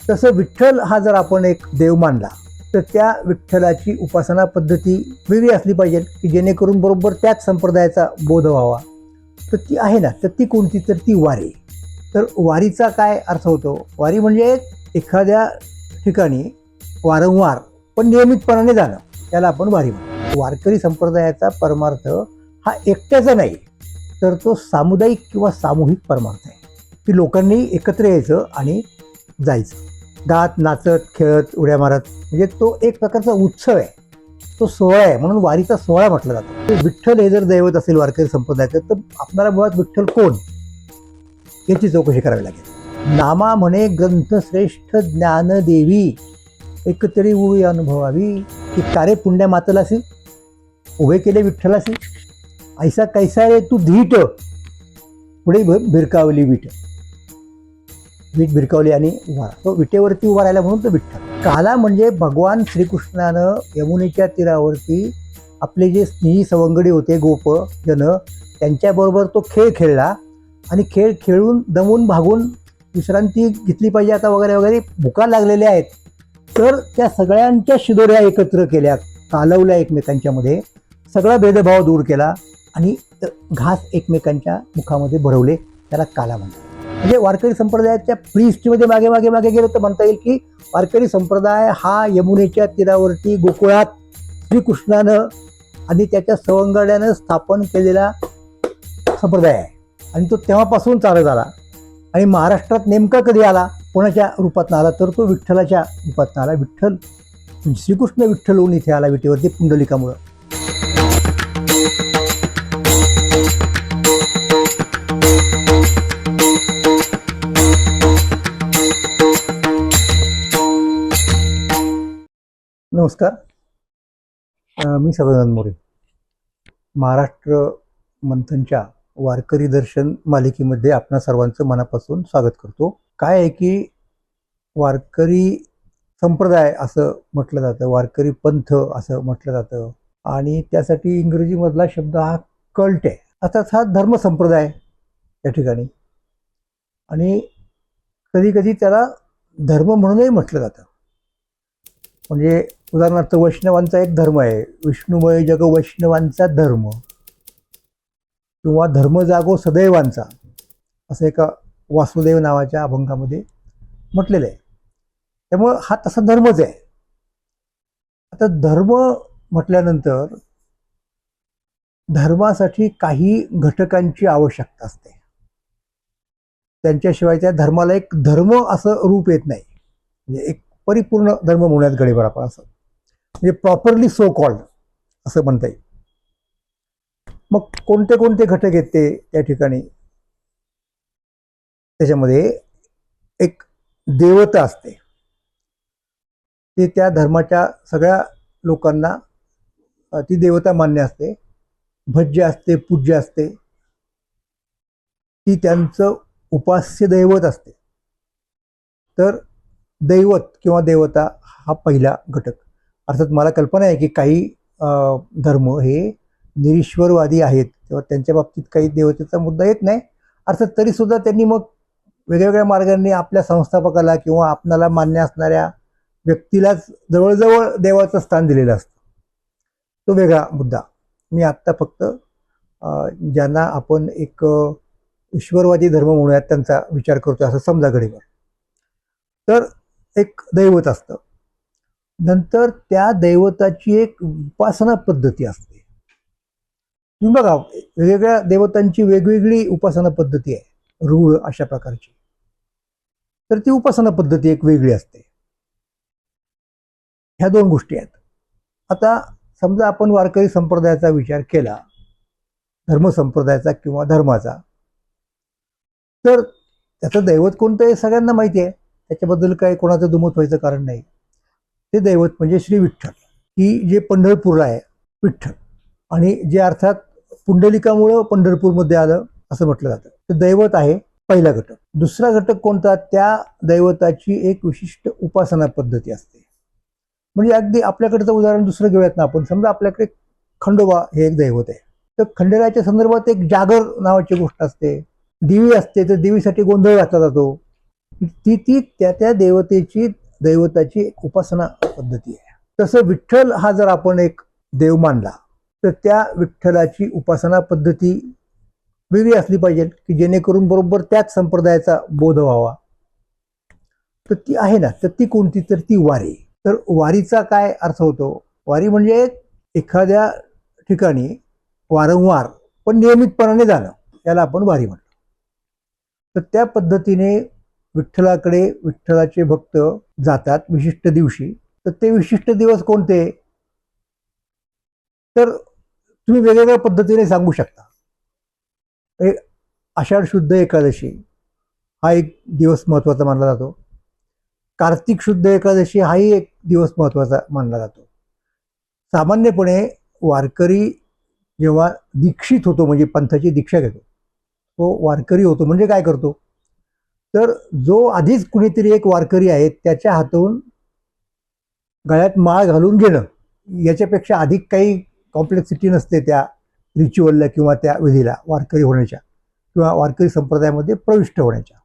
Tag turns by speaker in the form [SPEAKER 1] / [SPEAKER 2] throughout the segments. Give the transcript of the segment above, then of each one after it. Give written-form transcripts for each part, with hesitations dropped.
[SPEAKER 1] तसं विठ्ठल हा जर आपण एक देव मानला तर त्या विठ्ठलाची उपासना पद्धती वेगळी असली पाहिजे की जेणेकरून बरोबर त्याच संप्रदायाचा बोध व्हावा. तर ती आहे ना, तर ती कोणती, तर ती वारी. तर वारीचा काय अर्थ होतो? वारी म्हणजे एखाद्या ठिकाणी वारंवार पण नियमितपणाने जाणं, त्याला आपण वारी म्हणतो. वारकरी संप्रदायाचा परमार्थ हा एकट्याचा नाही, तर तो सामुदायिक किंवा सामूहिक परमार्थ आहे की लोकांनी एकत्र यायचं आणि जायचं, गात नाचत खेळत उड्या मारत. म्हणजे तो एक प्रकारचा उत्सव आहे, तो सोहळा आहे, म्हणून वारीचा सोहळा म्हटला जातो. विठ्ठल हे जर दैवत असेल वारकरी संप्रदायाचं, तर आपल्याला मुळात विठ्ठल कोण याची चौकशी करावी लागेल. नामा म्हणे ग्रंथ श्रेष्ठ ज्ञानदेवी, एकतरी उभी अनुभवावी. की कारे पुण्या मातलासी, उभे केले विठ्ठलासी, ऐसा कैसा रे तू धीट, पुढे भिरकावली विठ. वीट भिरकावली आणि उभा, तो विटेवरती उभा राहिला म्हणून तो विठ्ठल. काला म्हणजे भगवान श्रीकृष्णानं यमुनेच्या तीरावरती आपले जे स्नेही सवंगडी होते गोप जन, त्यांच्याबरोबर तो खेळ खेळला आणि खेळ खेळून दमून भागून विश्रांती घेतली पाहिजे आता वगैरे वगैरे भुका लागलेल्या आहेत, तर त्या सगळ्यांच्या शिदोऱ्या एकत्र केल्या, कालवल्या एकमेकांच्या मध्ये, सगळा भेदभाव दूर केला आणि घास एकमेकांच्या मुखामध्ये भरवले, त्याला काला म्हणतात. म्हणजे वारकरी संप्रदायाच्या प्रीहिस्ट्रीमध्ये मागे मागे मागे गेलो तर म्हणता येईल की वारकरी संप्रदाय हा यमुनेच्या तीरावरती गोकुळात श्रीकृष्णानं आणि त्याच्या सवंगड्यानं स्थापन केलेला संप्रदाय आहे आणि तो तेव्हापासून चालत आला. आणि महाराष्ट्रात नेमका कधी आला, कोणाच्या रूपातनं आला, तर तो विठ्ठलाच्या रूपातनं आला. विठ्ठल श्रीकृष्ण विठ्ठल होऊन इथे आला विटेवरती पुंडलिकामुळं. नमस्कार, मी सदानंद मोरे. महाराष्ट्र मंथनच्या वारकरी दर्शन मालिकेमध्ये आपणा सर्वांचं मनापासून स्वागत करतो. काय आहे की वारकरी संप्रदाय असं म्हटलं जातं, वारकरी पंथ असं म्हटलं जातं आणि त्यासाठी इंग्रजीमधला शब्द हा कल्ट आहे. अर्थात हा धर्म संप्रदाय त्या ठिकाणी, आणि कधी कधी त्याला धर्म म्हणूनही म्हटलं जातं. म्हणजे उदाहरणार्थ वैष्णवांचा एक धर्म आहे, विष्णुमय जग वैष्णवांचा धर्म, किंवा धर्म जागो सदैवांचा, असं एका वासुदेव नावाच्या अभंगामध्ये म्हटलेलं आहे. त्यामुळं हा तसा धर्मच आहे. आता धर्म म्हटल्यानंतर धर्मासाठी काही घटकांची आवश्यकता असते, त्यांच्याशिवाय त्या धर्माला एक धर्म असं रूप येत नाही. म्हणजे एक परिपूर्ण धर्म म्हणूयात गडीभर आपण, असं म्हणजे प्रॉपरली सो कॉल्ड असं म्हणता येईल. मग कोणते कोणते घटक आहेत ते त्या ठिकाणी? त्याच्यामध्ये एक देवता असते, ती त्या धर्माच्या सगळ्या लोकांना ती देवता मान्य असते, भज्य असते, पूज्य असते, ती त्यांचं उपास्य दैवत असते. तर दैवत किंवा देवता हा पहिला घटक. अर्थात मला कल्पना आहे की काही धर्म हे निरीश्वरवादी आहेत, तेव्हा त्यांच्या बाबतीत काही देवतेचा मुद्दा येत नाही. अर्थात तरी सुद्धा त्यांनी मग वेगवेगळ्या मार्गांनी आपल्या संस्थापकाला किंवा आपणाला मान्य असणाऱ्या व्यक्तीलाच जवळजवळ देवाचं स्थान दिलेलं असतं, तो वेगळा मुद्दा. मी आत्ता फक्त ज्यांना आपण एक ईश्वरवादी धर्म म्हणूयात त्यांचा विचार करतोय असं समजा घडीवर. तर एक दैवत असतं, नंतर त्या दैवताची एक उपासना पद्धती असते. तुम्ही बघा, वेगवेगळ्या देवतांची वेगवेगळी उपासना पद्धती आहे, रूढ अशा प्रकारची. तर ती उपासना पद्धती एक वेगळी असते. ह्या दोन गोष्टी आहेत. आता समजा आपण वारकरी संप्रदायाचा विचार केला, धर्म संप्रदायाचा किंवा धर्माचा, तर त्याचं दैवत कोणतं हे सगळ्यांना माहिती आहे, त्याच्याबद्दल काही कोणाचं दुमत व्हायचं कारण नाही. ते दैवत म्हणजे श्री विठ्ठल, की जे पंढरपूरला आहे विठ्ठल, आणि जे अर्थात पुंडलिकामुळं पंढरपूरमध्ये आलं असं म्हटलं जातं. ते दैवत आहे पहिला घटक. दुसरा घटक कोणता? त्या दैवताची एक विशिष्ट उपासना पद्धती असते. म्हणजे अगदी आपल्याकडचं उदाहरण दुसरं घेऊयात ना आपण. समजा आपल्याकडे खंडोबा हे एक दैवत आहे, तर खंडेराच्या संदर्भात एक जागर नावाची गोष्ट असते, दिवी असते, तर दिवीसाठी गोंधळ घातला जातो. ती ती त्या त्या दैवताची एक उपासना पद्धती आहे. तसं विठ्ठल हा जर आपण एक देव मानला तर त्या विठ्ठलाची उपासना पद्धती वेगळी असली पाहिजे की जेणेकरून बरोबर त्याच संप्रदायाचा बोध व्हावा. तर ती आहे ना, तर ती कोणती, तर ती वारी. तर वारीचा काय अर्थ होतो? वारी म्हणजे एखाद्या ठिकाणी वारंवार पण नियमितपणाने जाणं, त्याला आपण वारी म्हणतो. तर त्या पद्धतीने विठ्ठलाकडे विठ्ठलाचे भक्त जातात विशिष्ट दिवशी. तर ते विशिष्ट दिवस कोणते, तर तुम्ही वेगवेगळ्या पद्धतीने सांगू शकता. आषाढ शुद्ध एकादशी हा एक दिवस महत्वाचा मानला जातो. कार्तिक शुद्ध एकादशी हाही एक दिवस महत्वाचा मानला जातो. सामान्यपणे वारकरी जेव्हा दीक्षित होतो म्हणजे पंथाची दीक्षा घेतो, तो वारकरी होतो म्हणजे काय करतो, तर जो आधीच कुणीतरी एक वारकरी आहे त्याच्या हातून गळ्यात माळ घालून घेणं, याच्यापेक्षा अधिक काही कॉम्प्लेक्सिटी नसते त्या रिच्युअलला किंवा त्या विधीला वारकरी होण्याच्या किंवा वारकरी संप्रदायामध्ये प्रविष्ट होण्याच्या.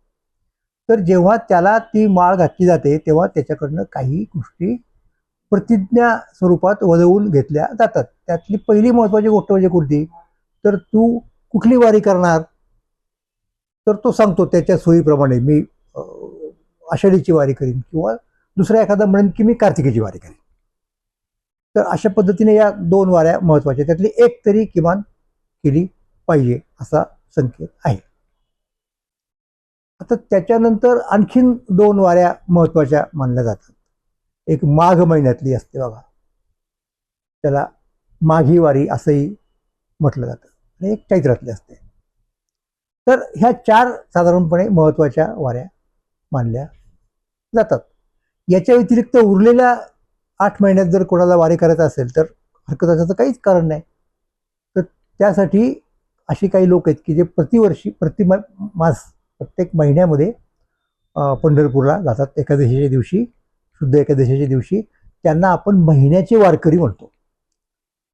[SPEAKER 1] तर जेव्हा त्याला ती माळ घातली जाते तेव्हा त्याच्याकडनं काही गोष्टी प्रतिज्ञा स्वरूपात वळवून घेतल्या जातात. त्यातली पहिली महत्वाची गोष्ट म्हणजे कोणती, तर तू कुठली वारी करणार, तर तो सांगतो त्याच्या सोयीप्रमाणे मी आषाढीची वारी करीन किंवा दुसरा एखादा म्हणेन की मी कार्तिकेची वारी करीन. तर अशा पद्धतीने या दोन वाऱ्या महत्वाच्या, त्यातली एक तरी किमान केली पाहिजे असा संकेत आहे. आता त्याच्यानंतर आणखीन दोन वाऱ्या महत्वाच्या मानल्या जातात. एक माघ महिन्यातली असते बघा, त्याला माघी वारी असंही म्हटलं जातं, आणि एक चैत्रातली असते. तर ह्या चार साधारणपणे महत्वाच्या वाऱ्या मानल्या जातात. याच्या व्यतिरिक्त उरलेल्या 8 महिन्यात जर कोणाला वारी करायचं असेल तर हरकत असण्याचं काहीच कारण नाही. तर त्यासाठी अशी काही लोक आहेत की जे प्रतिवर्षी मास प्रत्येक महिन्यामध्ये पंढरपूरला जातात एकादशीच्या दिवशी, शुद्ध एकादशीच्या दिवशी. त्यांना आपण महिन्याचे वारकरी म्हणतो.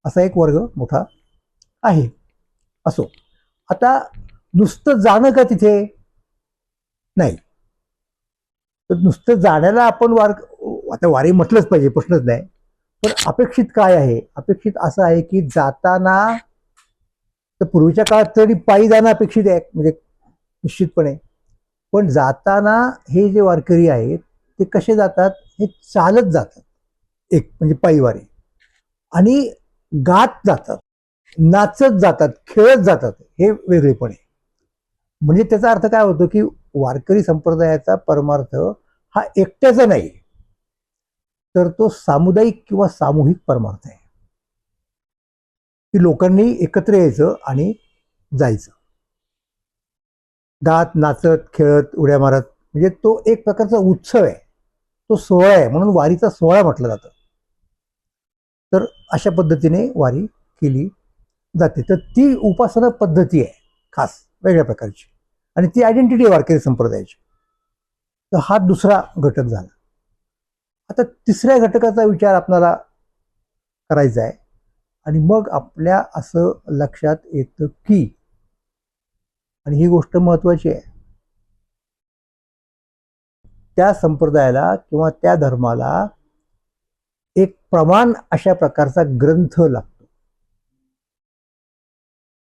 [SPEAKER 1] असा एक वर्ग मोठा आहे. असो, आता नुसतं जाणं का तिथे नाही, तर नुसतं जाण्याला आपण आता वारी म्हटलंच पाहिजे, प्रश्नच नाही. पण अपेक्षित काय आहे, अपेक्षित असं आहे की जाताना, तर पूर्वीच्या काळात तरी पायी जाणं अपेक्षित आहे म्हणजे निश्चितपणे, पण जाताना हे जे वारकरी आहेत ते कसे जातात, हे चालत जातात, एक म्हणजे पायीवारी, आणि गात जातात, नाचत जातात, खेळत जातात, हे वेगळेपणे. म्हणजे त्याचा अर्थ काय होतो की वारकरी संप्रदायाचा परमार्थ हा एकट्याचा नाही, तर तो सामुदायिक किंवा सामूहिक परमार्थ आहे, की लोकांनी एकत्र यायचं आणि जायचं, गात नाचत खेळत उड्या मारत. म्हणजे तो एक प्रकारचा उत्सव आहे, तो सोहळा आहे, म्हणून वारीचा सोहळा म्हटलं जातं. तर अशा पद्धतीने वारी केली जाते. तर ती उपासना पद्धती आहे खास वेगळ्या प्रकारची, आणि ती आयडेंटिटी आहे वारकरी संप्रदायाची. तर हा दुसरा घटक झाला. आता तिसऱ्या घटकाचा विचार आपल्याला करायचा आहे, आणि मग आपल्या असं लक्षात येतं की, आणि ही गोष्ट महत्वाची आहे, त्या संप्रदायाला किंवा त्या धर्माला एक प्रमाण अशा प्रकारचा ग्रंथ लागतो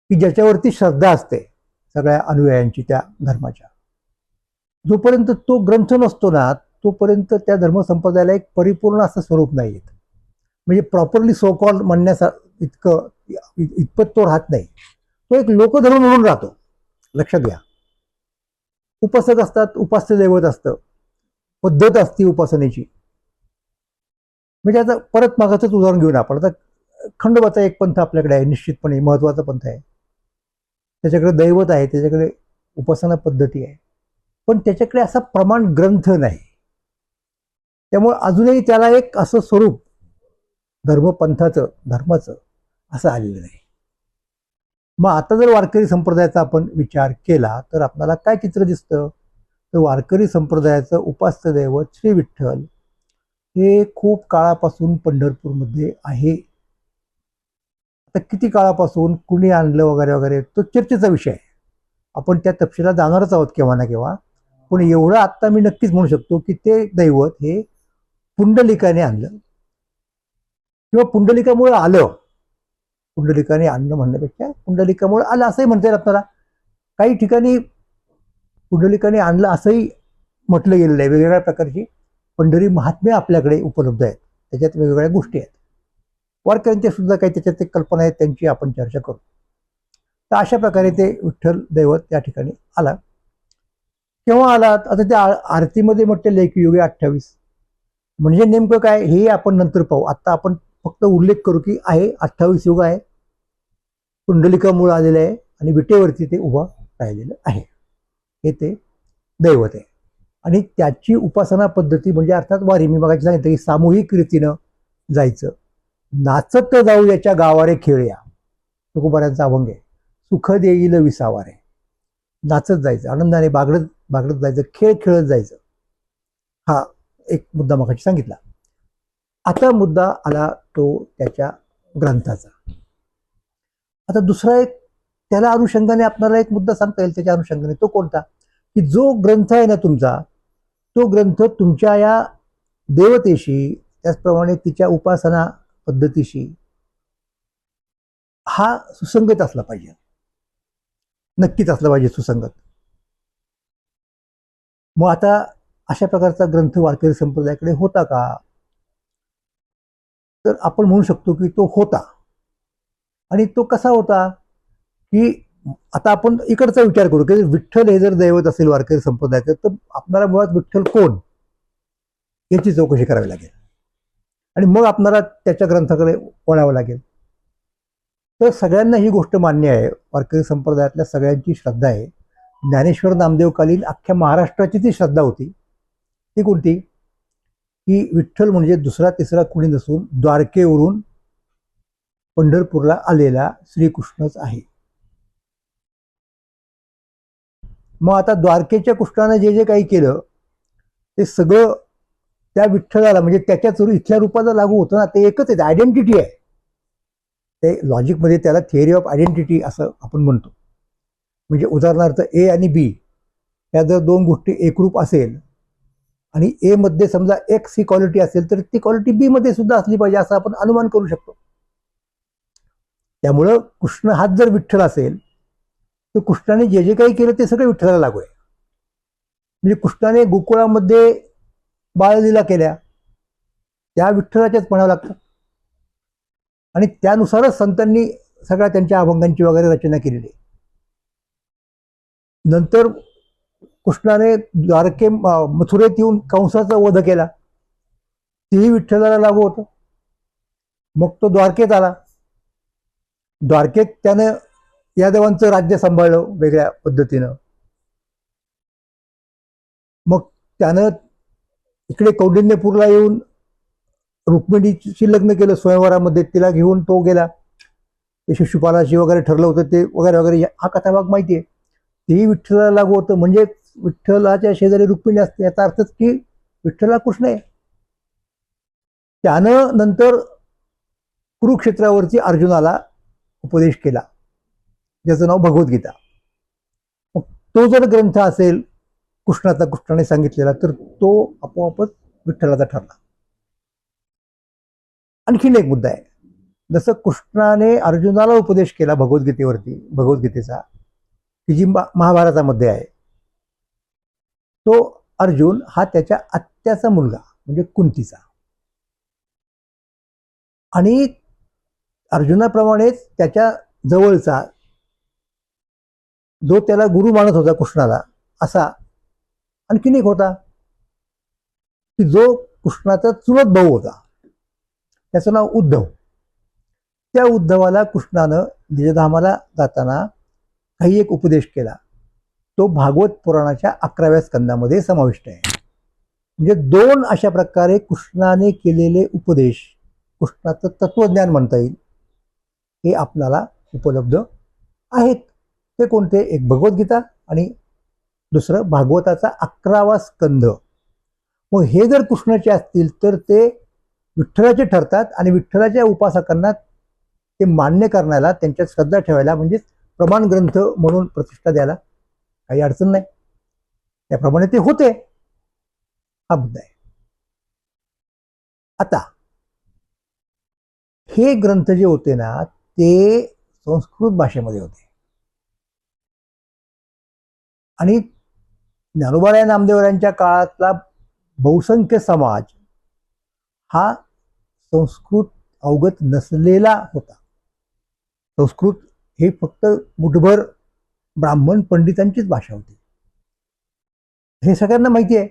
[SPEAKER 1] की ज्याच्यावरती श्रद्धा असते सगळ्या अनुयायांची त्या धर्माच्या. जोपर्यंत तो ग्रंथ नसतो ना, तोपर्यंत त्या धर्मसंप्रदायाला एक परिपूर्ण असं स्वरूप नाही येत. म्हणजे प्रॉपरली सो कॉल म्हणण्याचा इतपत तो राहत नाही. तो एक लोकधर्म म्हणून राहतो. लक्षात घ्या, उपासक असतात, उपास्य दैवत असतं, पद्धत असते उपासनेची. म्हणजे आता परत मागाचंच उदाहरण घेऊन आपण, आता खंडोबाचा एक पंथ आपल्याकडे आहे, निश्चितपणे महत्वाचा पंथ आहे. त्याच्याकडे दैवत आहे, त्याच्याकडे उपासना पद्धती आहे, पण त्याच्याकडे असा प्रमाण ग्रंथ नाही. त्यामुळे अजूनही त्याला एक असं स्वरूप धर्मपंथाचं धर्माचं असं आलेलं नाही. मग आता जर वारकरी संप्रदायाचा आपण विचार केला तर आपल्याला काय चित्र दिसतं, तर वारकरी संप्रदायाचं उपास्य दैवत श्री विठ्ठल हे खूप काळापासून पंढरपूरमध्ये आहे. आता किती काळापासून, कुणी आणलं वगैरे वगैरे, तो चर्चेचा विषय आहे. आपण त्या तपशिला जाणारच आहोत केव्हा ना केव्हा. पण एवढं आत्ता मी नक्कीच म्हणू शकतो की ते दैवत हे पुंडलिकाने आणलं किंवा पुंडलिकामुळे आलं. पुंडलिकाने आणलं म्हणण्यापेक्षा पुंडलिकामुळे आलं असंही म्हणता येईल आपल्याला. काही ठिकाणी पुंडलिकाने आणलं असंही म्हटलं गेलेलं आहे. वेगवेगळ्या प्रकारची पंढरी महात्म्य आपल्याकडे उपलब्ध आहेत, त्याच्यात वेगवेगळ्या गोष्टी आहेत. वारकऱ्यांच्या सुद्धा काही त्याच्यात एक कल्पना आहेत, त्यांची आपण चर्चा करू. तर अशा प्रकारे ते विठ्ठल दैवत त्या ठिकाणी आला. केव्हा आला? आता त्या आरतीमध्ये म्हटलेलं आहे की युगे 28. म्हणजे नेमकं काय हे आपण नंतर पाहू. आता आपण फक्त उल्लेख करू की आहे 28 युग आहे, पुंडलिकामुळे आलेलं आहे आणि विटेवरती ते उभं राहिलेलं आहे. हे ते दैवत आहे आणि त्याची उपासना पद्धती म्हणजे अर्थात वारी. मी मगाशी सांगितलं की सामूहिक रीतीनं जायचं. नाचत जाऊ याच्या गावारे खेळया, तुकोबाऱ्यांचा अभंग आहे. सुख देईल विसावारे. नाचत जायचं, आनंदाने बागडत बागडत जायचं, खेळ खेळत जायचं. हा एक मुद्दा मगाशी सांगितला. आता मुद्दा आला तो त्याच्या ग्रंथाचा. आता दुसरा एक त्याला अनुषंगाने आपल्याला एक मुद्दा सांगता येईल त्याच्या अनुषंगाने. तो कोणता? की जो ग्रंथ आहे ना तुमचा, तो ग्रंथ तुमच्या या देवतेशी, त्याचप्रमाणे तिच्या उपासना पद्धतीशी हा सुसंगत असला पाहिजे. नक्कीच असला पाहिजे सुसंगत. मग आता अशा प्रकारचा ग्रंथ वारकरी संप्रदायाकडे होता का? तर आपण म्हणू शकतो की तो होता. आणि तो कसा होता? की आता आपण इकडचा विचार करू की विठ्ठल हे जर दैवत असेल वारकरी संप्रदायाचं, तर आपल्याला मुळात विठ्ठल कोण याची चौकशी करावी लागेल आणि मग आपल्याला त्याच्या ग्रंथाकडे वळावं लागेल. तर सगळ्यांना ही गोष्ट मान्य आहे, वारकरी संप्रदायातल्या सगळ्यांची श्रद्धा आहे. ज्ञानेश्वर नामदेवकालीन अख्ख्या महाराष्ट्राची ती श्रद्धा होती. ती कोणती? की विठ्ठल म्हणजे दुसरा तिसरा कुणी नसून द्वारकेवरून पंढरपूरला आलेला श्रीकृष्णच आहे. मग आता द्वारकेच्या कृष्णाने जे जे काही केलं ते सगळं त्या विठ्ठलाला म्हणजे त्याच्याच इथल्या रूपाला लागू होतं ना. ते एकच आहे, आयडेंटिटी आहे. ते लॉजिकमध्ये त्याला थिअरी ऑफ आयडेंटिटी असं आपण म्हणतो. म्हणजे उदाहरणार्थ ए आणि बी या जर दोन गोष्टी एकरूप असेल आणि ए मध्ये समजा एक्स ही क्वालिटी असेल, तर ती क्वालिटी बी मध्ये सुद्धा असली पाहिजे असं आपण अनुमान करू शकतो. त्यामुळं कृष्ण हाच जर विठ्ठल असेल तर कृष्णाने जे जे काही केलं ते सगळं विठ्ठलाला लागू आहे. म्हणजे कृष्णाने गोकुळामध्ये बाळलीला केल्या त्या विठ्ठलाच्याच म्हणावं लागतं आणि त्यानुसारच संतांनी सगळ्या त्यांच्या अभंगांची वगैरे रचना केलेली. नंतर कृष्णाने द्वारके मथुरेत येऊन कंसाचा वध केला, तेही विठ्ठलाला लागू होतं. मग तो द्वारकेत आला. द्वारकेत त्यानं यादवांचं राज्य सांभाळलं वेगळ्या पद्धतीनं. मग त्यानं इकडे कौंडिण्यपूरला येऊन रुक्मिणीशी लग्न केलं स्वयंवरामध्ये, तिला घेऊन तो गेला. ते शिशुपालाशी वगैरे ठरलं होतं ते वगैरे वगैरे हा कथाभाग माहिती आहे. तेही विठ्ठलाला लागू होतं. म्हणजे विठ्ठलाच्या शेजारी रुक्मिणी असते याचा अर्थच की विठ्ठला कृष्ण आहे. त्यानं नंतर कुरुक्षेत्रावरती अर्जुनाला उपदेश केला ज्याचं नाव भगवद्गीता. तो जर ग्रंथ असेल कृष्णाचा, कृष्णाने सांगितलेला, तर तो आपोआपच विठ्ठलाचा ठरला. आणखीन एक मुद्दा आहे. जसं कृष्णाने अर्जुनाला उपदेश केला भगवद्गीतेवरती, भगवद्गीतेचा की जी महाभारतामध्ये आहे, तो अर्जुन हा त्याच्या आत्याचा मुलगा म्हणजे कुंतीचा. आणि अर्जुनाप्रमाणेच त्याच्या जवळचा जो त्याला गुरु मानत होता कृष्णाला, असा आणखीन एक होता की जो कृष्णाचा चुलत भाऊ होता, त्याचं नाव उद्धव. त्या उद्धवाला कृष्णानं निजधामाला जाताना काही एक उपदेश केला. तो भागवत पुराणाच्या 11व्या स्कंदामध्ये समाविष्ट आहे. म्हणजे दोन अशा प्रकारे कृष्णाने केलेले उपदेश, कृष्णाचं तत्वज्ञान म्हणता येईल, हे आपल्याला उपलब्ध आहेत. ते कोणते? एक भगवद्गीता आणि दुसरं भागवताचा 11वा स्कंद. मग हे जर कृष्णाचे असतील तर ते विठ्ठलाचे ठरतात आणि विठ्ठलाच्या उपासकांना ते मान्य करण्याला, त्यांच्यात श्रद्धा ठेवायला, म्हणजे प्रमाण ग्रंथ म्हणून प्रतिष्ठा द्यायला काही अडचण नाही. त्याप्रमाणे ते होते, हा मुद्दा आहे. आता हे ग्रंथ जे होते ना ते संस्कृत भाषेमध्ये होते आणि ज्ञानोबा नामदेवरायांच्या काळातला बहुसंख्य समाज हा संस्कृत अवगत नसलेला होता. संस्कृत हे फक्त मुठभर ब्राह्मण पंडितांचीच भाषा होती, हे सगळ्यांना माहिती आहे.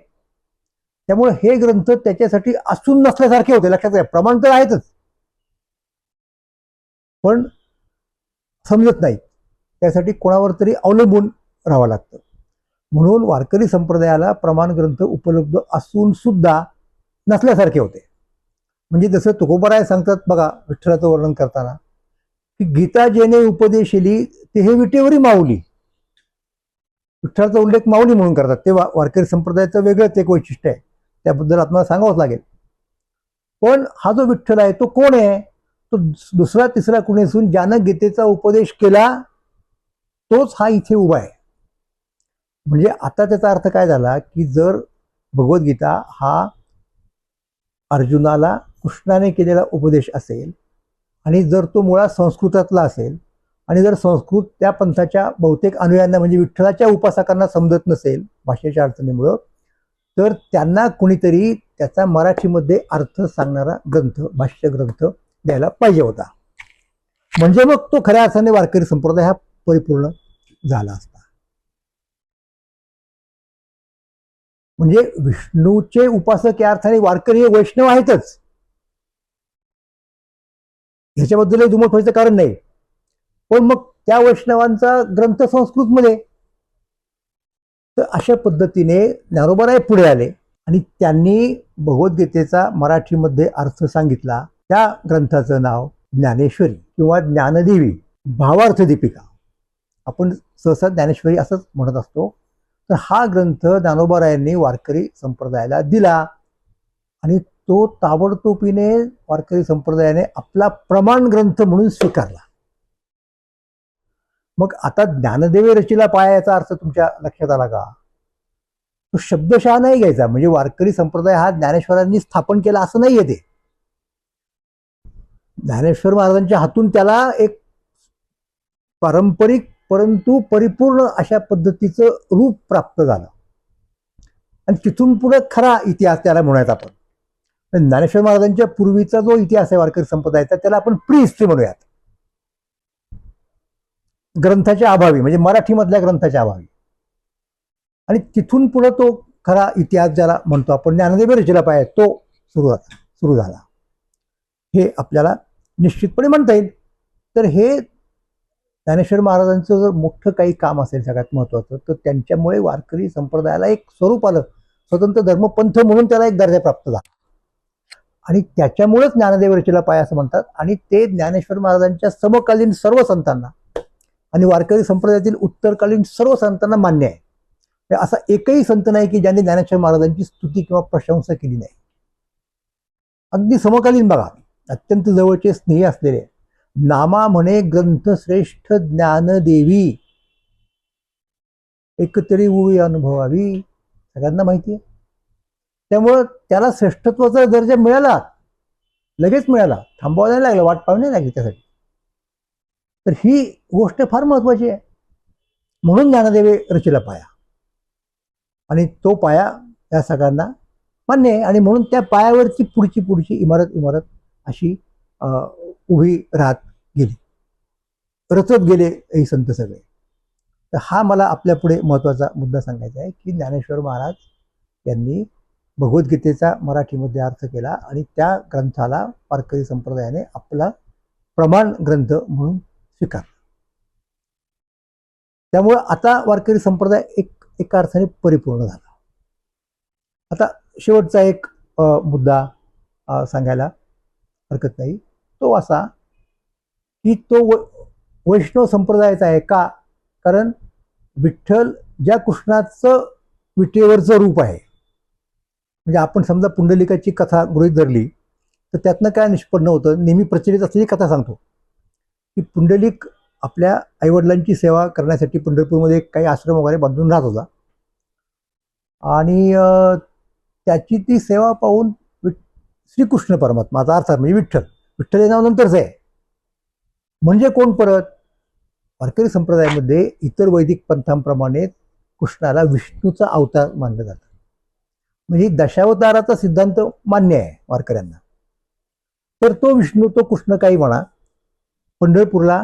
[SPEAKER 1] त्यामुळे हे ग्रंथ त्याच्यासाठी असून नसल्यासारखे होते. लक्षात घ्या, प्रमाण तर आहेतच पण समजत नाही, त्यासाठी कोणावर तरी अवलंबून राहावं लागतं. म्हणून वारकरी संप्रदायाला प्रमाण ग्रंथ उपलब्ध असून सुद्धा नसल्यासारखे होते. म्हणजे जसं तुकोबाराय सांगतात बघा विठ्ठलाचं वर्णन करताना की गीता जेने उपदेशिली ते हे विटेवरी माऊली. विठ्ठलाचा उल्लेख माऊली म्हणून करतात, ते वारकरी संप्रदायाचं वेगळंच एक वैशिष्ट्य आहे, त्याबद्दल आपल्याला सांगावंच लागेल. पण हा जो विठ्ठल आहे तो कोण आहे? तो दुसरा तिसरा कोणी असून ज्यानं गीतेचा उपदेश केला तोच हा इथे उभा आहे. म्हणजे आता त्याचा अर्थ काय झाला की जर भगवद्गीता हा अर्जुनाला कृष्णाने केलेला उपदेश असेल आणि जर तो मुळात संस्कृतातला असेल आणि जर संस्कृत त्या पंथाच्या बहुतेक अनुयायांना म्हणजे विठ्ठलाच्या उपासकांना समजत नसेल भाषेच्या अडचणीमुळं, तर त्यांना कुणीतरी त्याचा मराठीमध्ये अर्थ सांगणारा ग्रंथ, भाष्य ग्रंथ द्यायला पाहिजे होता. म्हणजे मग तो खऱ्या अर्थाने वारकरी संप्रदाय हा परिपूर्ण झाला असता. म्हणजे विष्णूचे उपासक या अर्थाने वारकरी हे वैष्णव आहेतच, ह्याच्याबद्दल दुमत व्हायचं कारण नाही. पण मग त्या वैष्णवांचा ग्रंथ संस्कृतमध्ये, तर अशा पद्धतीने ज्ञानोबाराय पुढे आले आणि त्यांनी भगवद्गीतेचा मराठीमध्ये अर्थ सांगितला. त्या ग्रंथाचं नाव ज्ञानेश्वरी किंवा ज्ञानदेवी भावार्थ दीपिका, आपण सहसा ज्ञानेश्वरी असंच म्हणत असतो. तर हा ग्रंथ ज्ञानोबारायांनी वारकरी संप्रदायाला दिला आणि तो ताबडतोबीने वारकरी संप्रदायाने आपला प्रमाण ग्रंथ म्हणून स्वीकारला. मग आता ज्ञानदेवे रचिला पाया याचा अर्थ तुमच्या लक्षात आला का? तो शब्दशः नाही घ्यायचा, म्हणजे वारकरी संप्रदाय हा ज्ञानेश्वरांनी स्थापन केला असं नाहीये. ते ज्ञानेश्वर महाराजांच्या हातून त्याला एक पारंपरिक परंतु परिपूर्ण अशा पद्धतीचं रूप प्राप्त झालं आणि तिथून पुढे खरा इतिहास त्याला म्हणायचा आपण. ज्ञानेश्वर महाराजांच्या पूर्वीचा जो इतिहास आहे वारकरी संप्रदायाचा त्याला आपण प्री हिस्ट्री म्हणूयात, ग्रंथाच्या अभावी, म्हणजे मराठीमधल्या ग्रंथाच्या अभावी. आणि तिथून पुढे तो खरा इतिहास ज्याला म्हणतो आपण, ज्ञानदेव रचिला पाहिजे, तो सुरू झाला, हे आपल्याला निश्चितपणे म्हणता येईल. तर हे ज्ञानेश्वर महाराजांचं जर मोठं काही काम असेल सगळ्यात महत्वाचं, तर त्यांच्यामुळे वारकरी संप्रदायाला एक स्वरूप आलं, स्वतंत्र धर्मपंथ म्हणून त्याला एक दर्जा प्राप्त झाला आणि त्याच्यामुळेच ज्ञानदेव रचिला पाय असं म्हणतात. आणि ते ज्ञानेश्वर महाराजांच्या समकालीन सर्व संतांना आणि वारकरी संप्रदायातील उत्तरकालीन सर्व संतांना मान्य आहे. असा एकही संत नाही की ज्यांनी ज्ञानेश्वर महाराजांची स्तुती किंवा प्रशंसा केली नाही. अगदी समकालीन बघा, अत्यंत जवळचे स्नेही असलेले, नामा म्हणे ग्रंथ श्रेष्ठ ज्ञानदेवी, एकतरी उभी अनुभवावी, सगळ्यांना माहिती आहे. त्यामुळं त्याला श्रेष्ठत्वाचा दर्जा मिळाला, लगेच मिळाला, थांबावं नाही लागलं, वाट पाहावी नाही लागली त्यासाठी. तर ही गोष्ट फार महत्वाची आहे. म्हणून ज्ञानदेवे रचिला पाया आणि तो पाया त्या सगळ्यांना मान्य आहे आणि म्हणून त्या पायावरची पुढची इमारत अशी उभी राहत गेली, रचत गेले हे संत सगळे. तर हा मला आपल्या पुढे महत्वाचा मुद्दा सांगायचा आहे की ज्ञानेश्वर महाराज यांनी भगवद्गीतेचा मराठीमध्ये अर्थ केला आणि त्या ग्रंथाला वारकरी संप्रदायाने आपला प्रमाण ग्रंथ म्हणून स्वीकारला. त्यामुळे आता वारकरी संप्रदाय एका अर्थाने परिपूर्ण झाला. आता शेवटचा एक मुद्दा सांगायला हरकत नाही, तो असा की तो वैष्णव संप्रदायाचा आहे का? कारण विठ्ठल ज्या कृष्णाचं विटेवरचं रूप आहे, म्हणजे आपण समजा पुंडलिकाची कथा गृहीत धरली तर त्यातनं काय निष्पन्न होतं, नेहमी प्रचलित असलेली कथा सांगतो की पुंडलिक आपल्या आईवडिलांची सेवा करण्यासाठी पंढरपूरमध्ये काही आश्रम वगैरे बांधून राहत होता. आणि त्याची ती सेवा पाहून श्रीकृष्ण परमात्माचा अर्थात म्हणजे विठ्ठल, विठ्ठल हे नाव नंतरच आहे. म्हणजे कोण परत? वारकरी संप्रदायामध्ये इतर वैदिक पंथांप्रमाणे कृष्णाला विष्णूचा अवतार मानलं जातं. म्हणजे दशावताराचा सिद्धांत मान्य आहे वारकऱ्यांना. तर तो विष्णू, तो कृष्ण काही म्हणा, पंढरपूरला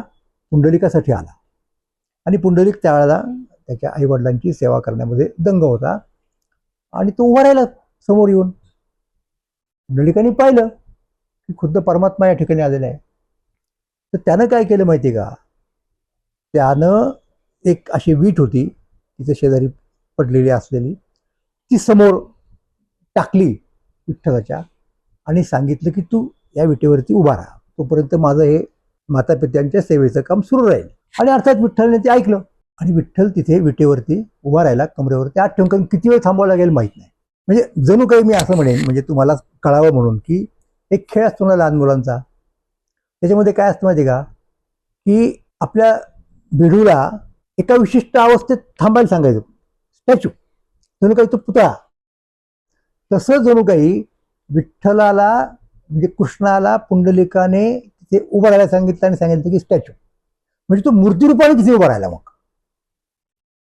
[SPEAKER 1] पुंडलिकासाठी आला आणि पुंडलिक त्यावेळेला त्याच्या आईवडिलांची सेवा करण्यामध्ये दंग होता आणि तो उभा राहिला समोर येऊन. पुंडलिकाने पाहिलं की खुद्द परमात्मा या ठिकाणी आलेला आहे. तर त्यानं काय केलं माहिती आहे का? त्यानं एक अशी वीट होती तिच्या शेजारी पडलेली असलेली, ती समोर टाकली विठ्ठलाच्या आणि सांगितलं की तू या विटेवरती उभा राहा, तोपर्यंत माझं हे माता पित्यांच्या सेवेचं काम सुरू राहील. आणि अर्थात विठ्ठलने ते ऐकलं आणि विठ्ठल तिथे विटेवरती उभा राहिला, कमरेवरती हात ठेवून. कारण किती वेळ थांबावं लागेल माहित नाही. म्हणजे जणू काही मी असं म्हणेन, म्हणजे तुम्हाला कळावं म्हणून, की एक खेळ असतो ना लहान मुलांचा, त्याच्यामध्ये काय असतं माहिती का, की आपल्या भिडूला एका विशिष्ट अवस्थेत थांबायला सांगायचं, स्टॅच्यू, जणू काही तो पुतळा. तसं जणू काही विठ्ठलाला म्हणजे कृष्णाला पुंडलिकाने तिथे उभं राहायला सांगितलं आणि सांगितलं की स्टॅच्यू, म्हणजे तो मूर्तिरूपाने तिथे उभा राहिला. मग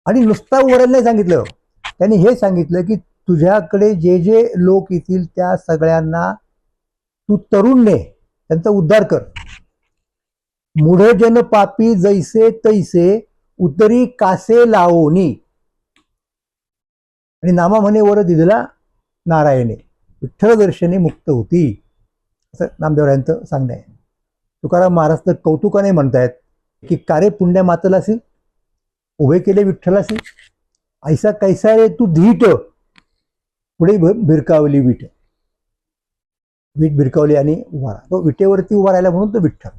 [SPEAKER 1] आणि नुसता उभं राहायला नाही सांगितलं, त्यांनी हे सांगितलं की तुझ्याकडे जे जे लोक येतील त्या सगळ्यांना तू तरुणने त्यांचा उद्धार कर. मूढजन पापी जैसे तैसे उतरी कासे लावोनी, आणि नामा म्हणे वर दिलेला नारायणे, विठ्ठल दर्शने मुक्त होती, असं नामदेवरायांचं सांगणं आहे. तुकाराम महाराज तर कौतुकाने म्हणतायत की कारे पुण्या मातलासी, उभे केले विठ्ठलासी, ऐसा कैसा रे तू धीट, पुढे भिरकावली वीट. वीट भिरकावली आणि उभा, तो विटेवरती उभा राहिला म्हणून तो विठ्ठल,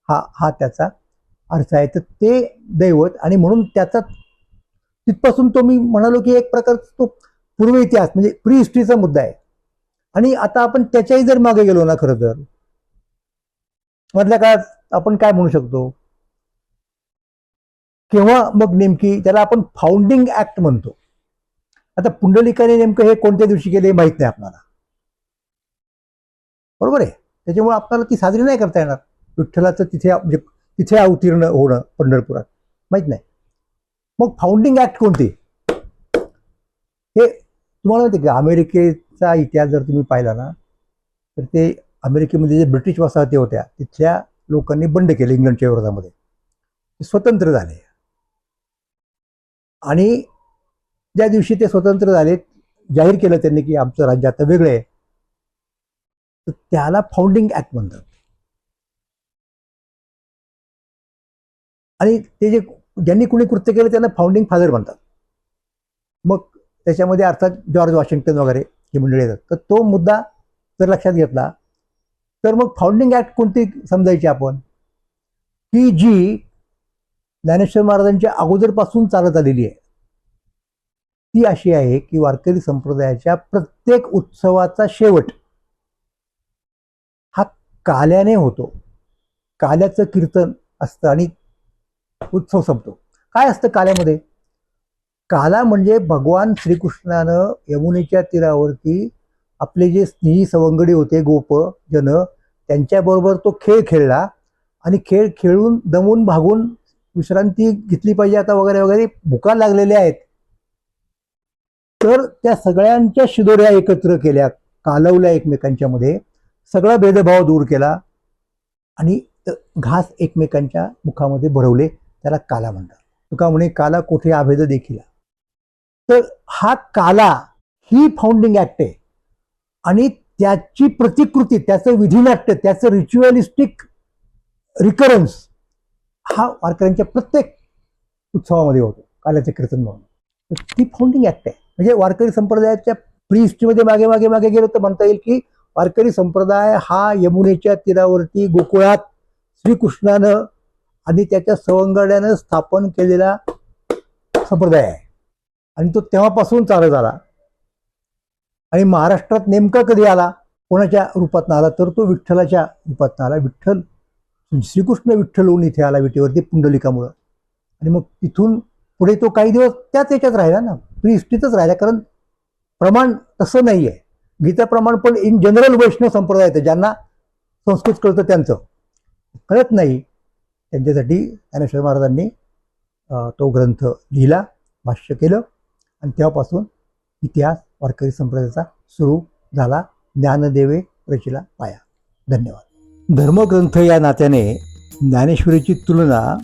[SPEAKER 1] हा त्याचा अर्थ आहे. तर ते दैवत, आणि म्हणून त्याचा तिथपासून तो मी म्हणालो की एक प्रकारचा तो पूर्व इतिहास म्हणजे प्री हिस्ट्रीचा मुद्दा आहे. आणि आता आपण त्याच्याही जर मागे गेलो ना, खरं तर मधल्या काळात आपण काय म्हणू शकतो, केव्हा मग नेमकी त्याला आपण फाउंडिंग ऍक्ट म्हणतो. आता पुंडलिकाने नेमकं हे कोणत्या दिवशी केले हे माहित नाही आपल्याला, बरोबर आहे. त्याच्यामुळे आपल्याला ती साजरी नाही करता येणार. विठ्ठलाचं तिथे म्हणजे तिथे अवतीर्ण होणं पंढरपुरात माहित नाही. मग फाउंडिंग ऍक्ट कोणती हे तुम्हाला माहिती आहे का? अमेरिकेचा इतिहास जर तुम्ही पाहिला ना, तर ते अमेरिकेमध्ये जे ब्रिटिश वसाहती होत्या तिथल्या लोकांनी बंड केले इंग्लंडच्या विरोधामध्ये, स्वतंत्र झाले. आणि ज्या दिवशी ते स्वतंत्र झाले, जाहीर केलं त्यांनी की आमचं राज्य आता वेगळं आहे, तर त्याला फाउंडिंग ऍक्ट म्हणतात. आणि ते जे ज्यांनी कुणी कृत्य केलं त्यांना फाउंडिंग फादर म्हणतात. मग त्याच्यामध्ये अर्थात जॉर्ज वॉशिंग्टन वगैरे हे मंडळी येतात. तर तो मुद्दा जर लक्षात घेतला तर मग फाउंडिंग ऍक्ट कोणती समजायची आपण, की जी ज्ञानेश्वर महाराजांच्या अगोदरपासून चालत आलेली आहे. ती अशी आहे की वारकरी संप्रदायाच्या प्रत्येक उत्सवाचा शेवट हा काल्याने होतो. काल्याचं कीर्तन असतं आणि उत्सव संपतो. काय असतं काल्यामध्ये? काला म्हणजे भगवान श्रीकृष्णानं यमुनेच्या तीरावरती आपले जे स्नेही सवंगडी होते गोप जन, त्यांच्याबरोबर तो खेळ खेळला आणि खेळ खेळून दमून भागून विश्रांती घेतली पाहिजे आता वगैरे वगैरे, भुका लागलेल्या आहेत, तर त्या सगळ्यांच्या शिदोऱ्या एकत्र केल्या, कालवल्या एकमेकांच्या मध्ये, सगळा भेदभाव दूर केला आणि घास एकमेकांच्या मुखामध्ये भरवले, त्याला काला म्हणतात. तुका म्हणे काला कोठे आभेद देखील. तर हा काला ही फाउंडिंग ऍक्ट आहे आणि त्याची प्रतिकृती, त्याचं विधिनाट्य, त्याचं रिच्युअलिस्टिक रिकरन्स हा वारकऱ्यांच्या प्रत्येक उत्सवामध्ये होतो काल्याचे कीर्तन म्हणून. तर ती फाउंडिंग ऍक्ट आहे. म्हणजे वारकरी संप्रदायाच्या प्री हिस्ट्रीमध्ये मागे मागे मागे गेलो तर म्हणता येईल की वारकरी संप्रदाय हा यमुनेच्या तीरावरती गोकुळात श्रीकृष्णानं आणि त्याच्या सवंगड्यानं स्थापन केलेला संप्रदाय आहे आणि तो तेव्हापासून चालत आला. आणि महाराष्ट्रात नेमका कधी आला, कोणाच्या रूपात आला, तर तो विठ्ठलाच्या रूपात आला. श्रीकृष्ण विठ्ठल होऊन इथे आला विटेवरती पुंडलिकामुळं. आणि मग तिथून पुढे तो काही दिवस त्याच याच्यात राहिला ना, प्रिहिस्ट्रीतच राहिला, कारण प्रमाण तसं नाही आहे. गीता प्रमाण पण इन जनरल वैष्णव संप्रदायाचं, ज्यांना संस्कृत कळतं त्यांचं कळत नाही, त्यांच्यासाठी ज्ञानेश्वर महाराजांनी तो ग्रंथ लिहिला, भाष्य केलं, आणि तेव्हापासून इतिहास वारकरी संप्रदायाचा सुरू झाला. ज्ञानदेवे रचिला पाया. धन्यवाद. धर्मग्रंथ या नात्याने ज्ञानेश्वरीची तुलना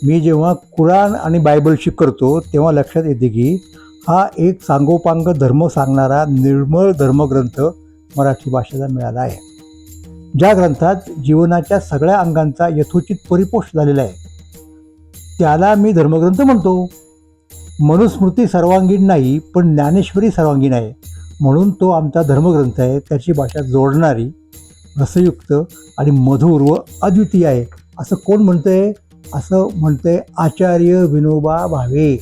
[SPEAKER 1] मी जेव्हा कुराण आणि बायबलशी करतो तेव्हा लक्षात येते की हा एक सांगोपांग धर्म सांगणारा निर्मळ धर्मग्रंथ मराठी भाषेला मिळाला आहे. ज्या ग्रंथात जीवनाच्या सगळ्या अंगांचा यथोचित परिपोष झालेला आहे त्याला मी धर्मग्रंथ म्हणतो. मनुस्मृती सर्वांगीण नाही, पण ज्ञानेश्वरी सर्वांगीण आहे, म्हणून तो आमचा धर्मग्रंथ आहे. त्याची भाषा जोडणारी, रसयुक्त आणि मधुर व अद्वितीय आहे. असं कोण म्हणतंय? असं म्हणतंय आचार्य विनोबा भावे.